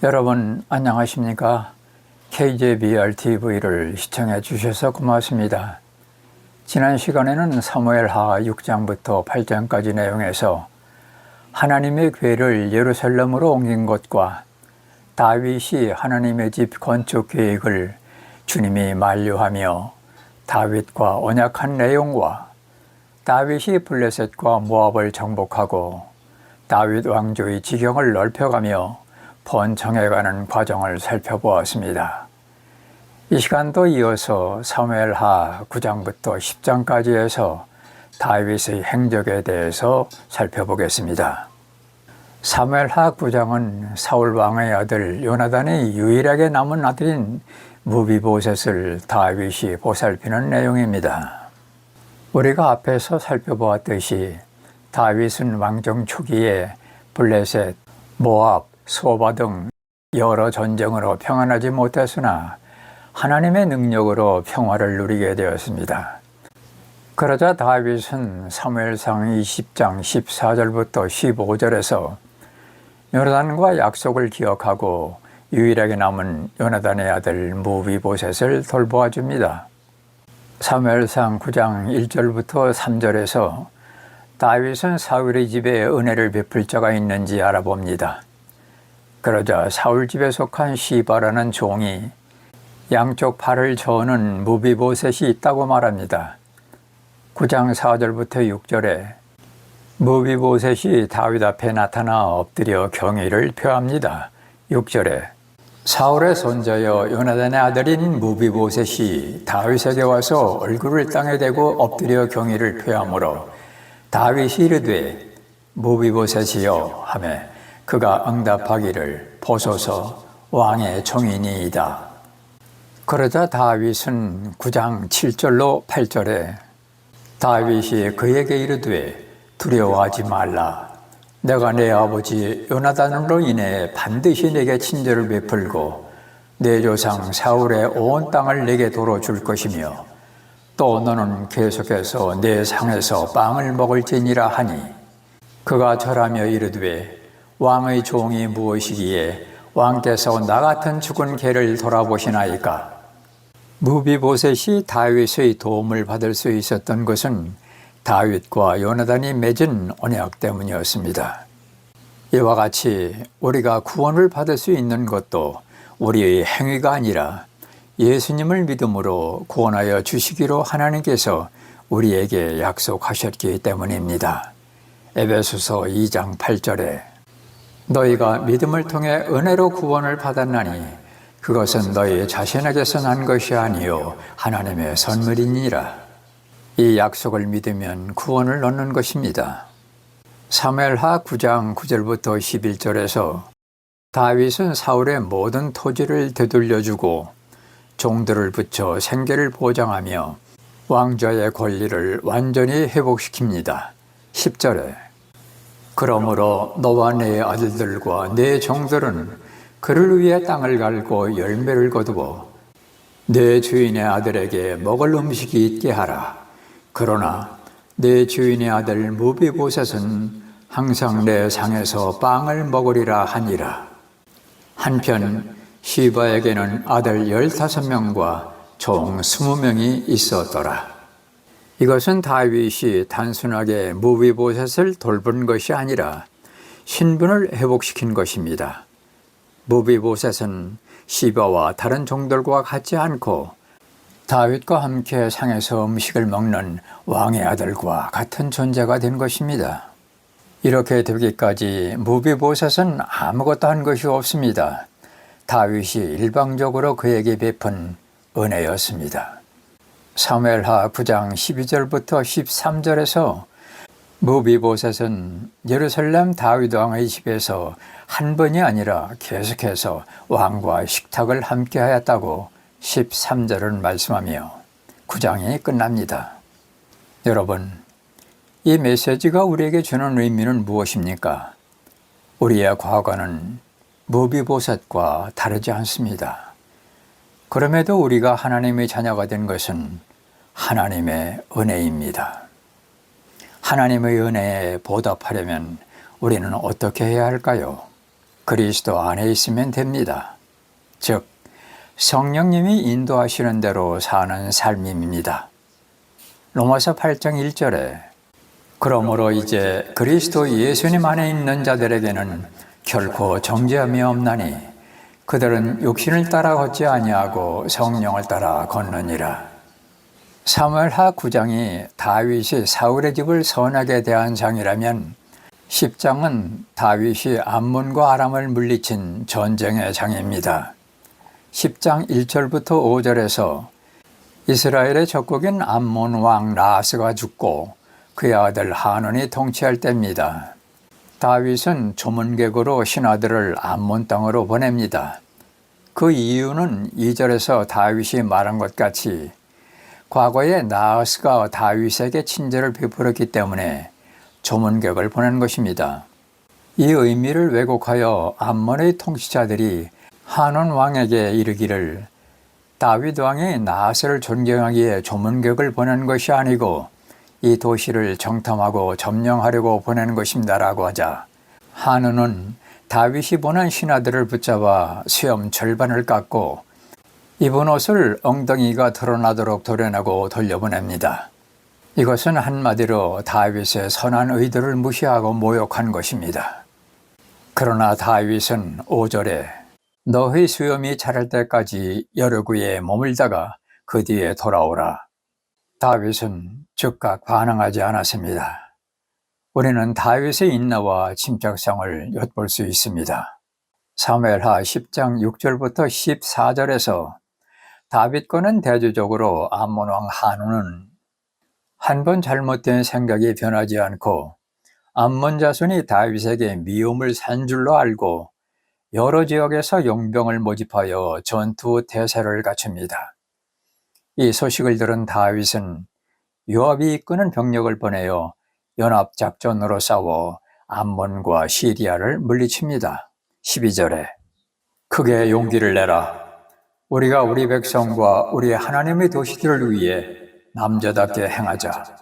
여러분 안녕하십니까? KJBR-TV를 시청해 주셔서 고맙습니다. 지난 시간에는 사무엘하 6장부터 8장까지 내용에서 하나님의 궤를 예루살렘으로 옮긴 것과 다윗이 하나님의 집 건축 계획을 주님이 만류하며 다윗과 언약한 내용과 다윗이 블레셋과 모압을 정복하고 다윗 왕조의 지경을 넓혀가며 번창해가는 과정을 살펴보았습니다. 이 시간도 이어서 사무엘하 9장부터 10장까지 해서 다윗의 행적에 대해서 살펴보겠습니다. 사무엘하 9장은 사울 왕의 아들 요나단의 유일하게 남은 아들인 무비보셋을 다윗이 보살피는 내용입니다. 우리가 앞에서 살펴보았듯이 다윗은 왕정 초기에 블레셋, 모압, 소바 등 여러 전쟁으로 평안하지 못했으나 하나님의 능력으로 평화를 누리게 되었습니다. 그러자 다윗은 사무엘상 20장 14절부터 15절에서 요나단과 약속을 기억하고 유일하게 남은 요나단의 아들 무비보셋을 돌보아 줍니다. 사무엘상 9장 1절부터 3절에서 다윗은 사울의 집에 은혜를 베풀 자가 있는지 알아봅니다. 그러자 사울 집에 속한 시바라는 종이 양쪽 팔을 저는 무비보셋이 있다고 말합니다. 9장 4절부터 6절에 무비보셋이 다윗 앞에 나타나 엎드려 경의를 표합니다. 6절에 사울의 손자여 요나단의 아들인 무비보셋이 다윗에게 와서 얼굴을 땅에 대고 엎드려 경의를 표하므로 다윗이 이르되 무비보셋이여 하매 그가 응답하기를 보소서 왕의 종이니이다. 그러자 다윗은 9장 7절로 8절에 다윗이 그에게 이르되 두려워하지 말라. 내가 내 아버지 요나단으로 인해 반드시 내게 친절을 베풀고 내 조상 사울의 온 땅을 내게 도로 줄 것이며 또 너는 계속해서 내 상에서 빵을 먹을지니라 하니 그가 절하며 이르되 왕의 종이 무엇이기에 왕께서 나 같은 죽은 개를 돌아보시나이까. 무비보셋이 다윗의 도움을 받을 수 있었던 것은 다윗과 요나단이 맺은 언약 때문이었습니다. 이와 같이 우리가 구원을 받을 수 있는 것도 우리의 행위가 아니라 예수님을 믿음으로 구원하여 주시기로 하나님께서 우리에게 약속하셨기 때문입니다. 에베소서 2장 8절에 너희가 믿음을 통해 은혜로 구원을 받았나니 그것은 너희 자신에게서 난 것이 아니요 하나님의 선물이니라. 이 약속을 믿으면 구원을 얻는 것입니다. 사무엘하 9장 9절부터 11절에서 다윗은 사울의 모든 토지를 되돌려주고 종들을 붙여 생계를 보장하며 왕좌의 권리를 완전히 회복시킵니다. 10절에 그러므로 너와 네 아들들과 네 종들은 그를 위해 땅을 갈고 열매를 거두고 내 주인의 아들에게 먹을 음식이 있게 하라. 그러나 내 주인의 아들 무비보셋은 항상 내 상에서 빵을 먹으리라 하니라. 한편 시바에게는 아들 15명과 종 20명이 있었더라. 이것은 다윗이 단순하게 무비보셋을 돌본 것이 아니라 신분을 회복시킨 것입니다. 무비보셋은 시바와 다른 종들과 같지 않고 다윗과 함께 상에서 음식을 먹는 왕의 아들과 같은 존재가 된 것입니다. 이렇게 되기까지 무비보셋은 아무것도 한 것이 없습니다. 다윗이 일방적으로 그에게 베푼 은혜였습니다. 사무엘하 9장 12절부터 13절에서 무비보셋은 예루살렘 다윗 왕의 집에서 한 번이 아니라 계속해서 왕과 식탁을 함께 하였다고 13절은 말씀하며 9장이 끝납니다. 여러분, 이 메시지가 우리에게 주는 의미는 무엇입니까? 우리의 과거는 무비보셋과 다르지 않습니다. 그럼에도 우리가 하나님의 자녀가 된 것은 하나님의 은혜입니다. 하나님의 은혜에 보답하려면 우리는 어떻게 해야 할까요? 그리스도 안에 있으면 됩니다. 즉, 성령님이 인도하시는 대로 사는 삶입니다. 로마서 8장 1절에 그러므로 이제 그리스도 예수님 안에 있는 자들에게는 결코 정죄함이 없나니 그들은 육신을 따라 걷지 아니하고 성령을 따라 걷느니라. 사무엘하 9장이 다윗이 사울의 집을 선하게 대한 장이라면 10장은 다윗이 암몬과 아람을 물리친 전쟁의 장입니다. 10장 1절부터 5절에서 이스라엘의 적국인 암몬 왕 라스가 죽고 그의 아들 하논이 통치할 때입니다. 다윗은 조문객으로 신하들을 암몬 땅으로 보냅니다. 그 이유는 2절에서 다윗이 말한 것 같이 과거에 나하스가 다윗에게 친절을 베풀었기 때문에 조문객을 보낸 것입니다. 이 의미를 왜곡하여 암몬의 통치자들이 하논 왕에게 이르기를 다윗 왕이 나하스를 존경하기에 조문객을 보낸 것이 아니고 이 도시를 정탐하고 점령하려고 보낸 것입니다라고 하자 하논은 다윗이 보낸 신하들을 붙잡아 수염 절반을 깎고 입은 옷을 엉덩이가 드러나도록 도려내고 돌려보냅니다. 이것은 한마디로 다윗의 선한 의도를 무시하고 모욕한 것입니다. 그러나 다윗은 5절에 너희 수염이 자랄 때까지 여르구에 머물다가 그 뒤에 돌아오라. 다윗은 즉각 반응하지 않았습니다. 우리는 다윗의 인내와 침착성을 엿볼 수 있습니다. 사무엘하 10장 6절부터 14절에서 다윗과는 대조적으로 암몬 왕 한온은 한 번 잘못된 생각이 변하지 않고 암몬 자손이 다윗에게 미움을 산 줄로 알고 여러 지역에서 용병을 모집하여 전투 태세를 갖춥니다. 이 소식을 들은 다윗은 요압이 이끄는 병력을 보내어 연합작전으로 싸워 암몬과 시리아를 물리칩니다. 12절에 크게 용기를 내라. 우리가 우리 백성과 우리 하나님의 도시들을 위해 남자답게 행하자.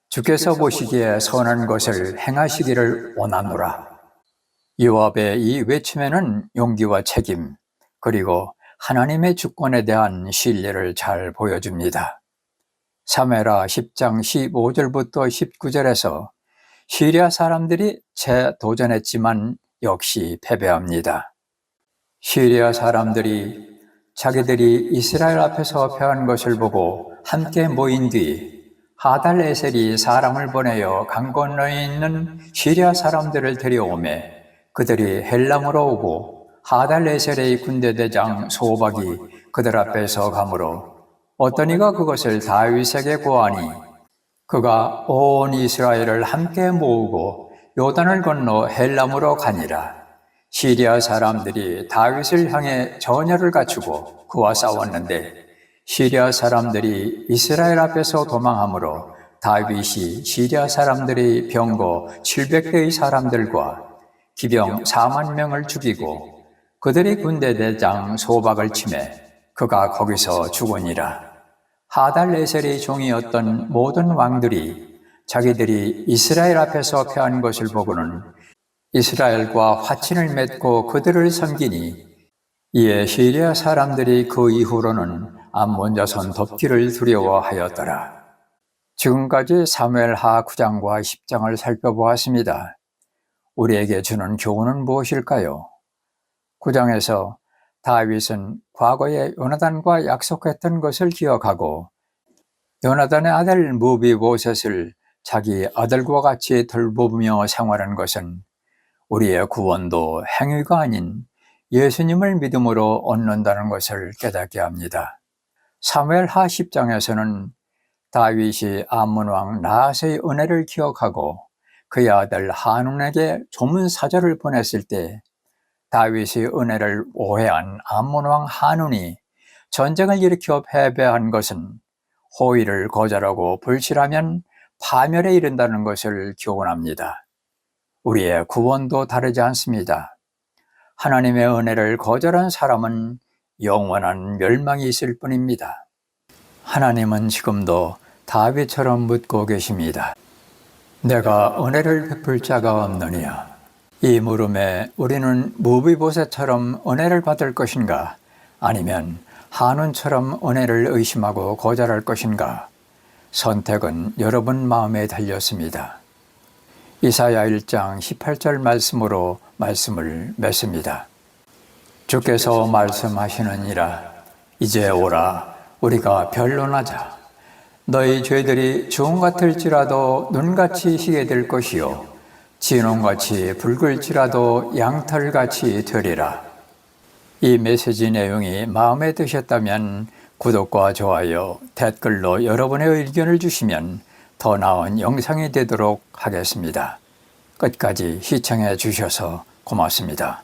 주께서 보시기에 선한 것을 행하시기를 원하노라. 요압의 이 외침에는 용기와 책임 그리고 하나님의 주권에 대한 신뢰를 잘 보여줍니다. 사무엘하 10장 15절부터 19절에서 시리아 사람들이 재도전했지만 역시 패배합니다. 시리아 사람들이 자기들이 이스라엘 앞에서 패한 것을 보고 함께 모인 뒤 하달 에셀이 사람을 보내어 강 건너에 있는 시리아 사람들을 데려오매 그들이 헬람으로 오고 하달 에셀의 군대대장 소박이 그들 앞에서 가므로 어떤 이가 그것을 다윗에게 고하니 그가 온 이스라엘을 함께 모으고 요단을 건너 헬람으로 가니라. 시리아 사람들이 다윗을 향해 전열을 갖추고 그와 싸웠는데 시리아 사람들이 이스라엘 앞에서 도망하므로 다윗이 시리아 사람들의 병거 700대의 사람들과 기병 4만 명을 죽이고 그들의 군대 대장 소박을 치매 그가 거기서 죽으니라. 하달 에셀의 종이었던 모든 왕들이 자기들이 이스라엘 앞에서 패한 것을 보고는 이스라엘과 화친을 맺고 그들을 섬기니 이에 시리아 사람들이 그 이후로는 암몬 자손 돕기를 두려워하였더라. 지금까지 사무엘하 9장과 10장을 살펴보았습니다. 우리에게 주는 교훈은 무엇일까요? 9장에서 다윗은 과거에 요나단과 약속했던 것을 기억하고 요나단의 아들 무비보셋을 자기 아들과 같이 돌보며 생활한 것은 우리의 구원도 행위가 아닌 예수님을 믿음으로 얻는다는 것을 깨닫게 합니다. 사무엘하 10장에서는 다윗이 암몬 왕 나하스의 은혜를 기억하고 그의 아들 한온에게 조문사절을 보냈을 때 다윗의 은혜를 오해한 암몬 왕 한온이 전쟁을 일으켜 패배한 것은 호의를 거절하고 불신하면 파멸에 이른다는 것을 교훈합니다. 우리의 구원도 다르지 않습니다. 하나님의 은혜를 거절한 사람은 영원한 멸망이 있을 뿐입니다. 하나님은 지금도 다윗처럼 묻고 계십니다. 내가 은혜를 베풀 자가 없느냐? 이 물음에 우리는 무비보셋처럼 은혜를 받을 것인가, 아니면 한운처럼 은혜를 의심하고 거절할 것인가? 선택은 여러분 마음에 달렸습니다. 이사야 1장 18절 말씀으로 말씀을 맺습니다. 주께서 말씀하시느니라. 이제 오라, 우리가 변론하자. 너희 죄들이 주홍 같을지라도 눈같이 희게 될 것이요 진홍같이 붉을지라도 양털같이 되리라. 이 메시지 내용이 마음에 드셨다면 구독과 좋아요, 댓글로 여러분의 의견을 주시면 더 나은 영상이 되도록 하겠습니다. 끝까지 시청해 주셔서 고맙습니다.